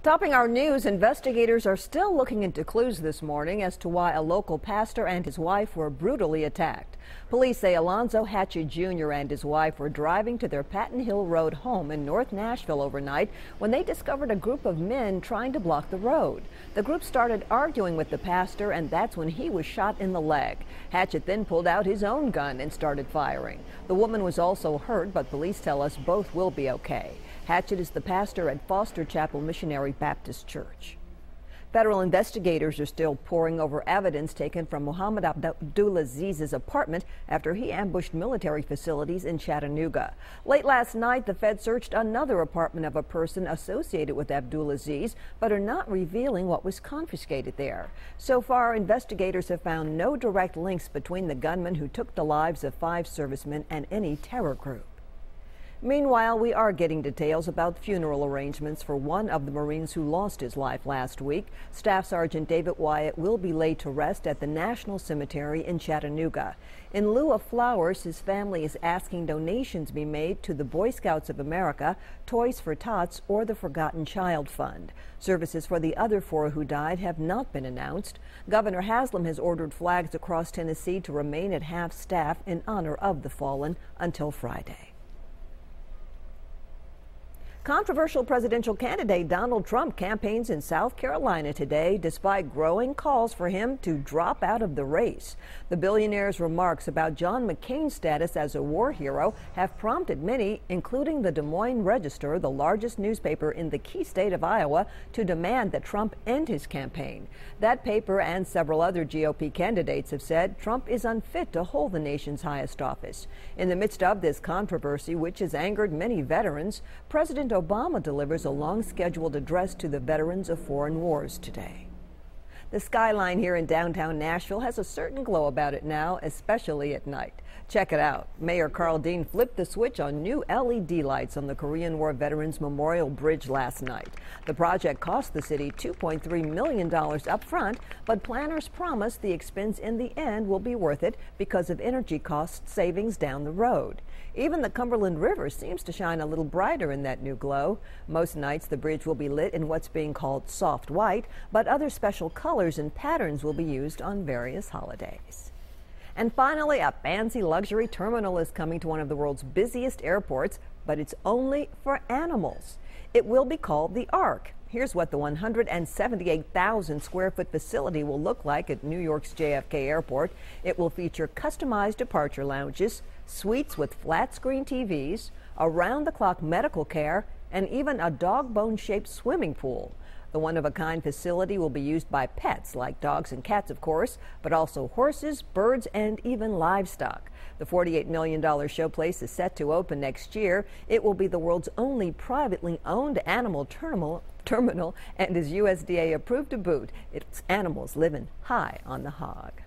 Topping our news, investigators are still looking into clues this morning as to why a local pastor and his wife were brutally attacked. Police say Alonzo Hatchett Jr. and his wife were driving to their Patton Hill Road home in North Nashville overnight when they discovered a group of men trying to block the road. The group started arguing with the pastor, and that's when he was shot in the leg. Hatchett then pulled out his own gun and started firing. The woman was also hurt, but police tell us both will be okay. Hatchett is the pastor at Foster Chapel Missionary Baptist Church. Federal investigators are still poring over evidence taken from Mohammed Abdulaziz's apartment after he ambushed military facilities in Chattanooga. Late last night, the Fed searched another apartment of a person associated with Abdulaziz, but are not revealing what was confiscated there. So far, investigators have found no direct links between the gunman who took the lives of 5 servicemen and any terror group. Meanwhile, we are getting details about funeral arrangements for one of the Marines who lost his life last week. Staff Sergeant David Wyatt will be laid to rest at the National Cemetery in Chattanooga. In lieu of flowers, his family is asking donations be made to the Boy Scouts of America, Toys for Tots, or the Forgotten Child Fund. Services for the other 4 who died have not been announced. Governor Haslam has ordered flags across Tennessee to remain at half-staff in honor of the fallen until Friday. Controversial presidential candidate Donald Trump campaigns in South Carolina today despite growing calls for him to drop out of the race. The billionaire's remarks about John McCain's status as a war hero have prompted many, including the Des Moines Register, the largest newspaper in the key state of Iowa, to demand that Trump end his campaign. That paper and several other GOP candidates have said Trump is unfit to hold the nation's highest office. In the midst of this controversy, which has angered many veterans, President Obama delivers a long-scheduled address to the veterans of foreign wars today. The skyline here in downtown Nashville has a certain glow about it now, especially at night. Check it out. Mayor Carl Dean flipped the switch on new LED lights on the Korean War Veterans Memorial Bridge last night. The project cost the city $2.3 million up front, but planners promise the expense in the end will be worth it because of energy cost savings down the road. Even the Cumberland River seems to shine a little brighter in that new glow. Most nights the bridge will be lit in what's being called soft white, but other special colors and patterns will be used on various holidays. And finally, a fancy luxury terminal is coming to one of the world's busiest airports, but it's only for animals. It will be called the Ark. Here's what the 178,000 square foot facility will look like at New York's JFK Airport. It will feature customized departure lounges, suites with flat screen TVs, around-the-clock medical care, and even a dog bone-shaped swimming pool. The one-of-a-kind facility will be used by pets, like dogs and cats, of course, but also horses, birds, and even livestock. The $48 million showplace is set to open next year. It will be the world's only privately owned animal terminal and is USDA approved to boot. Its animals living high on the hog.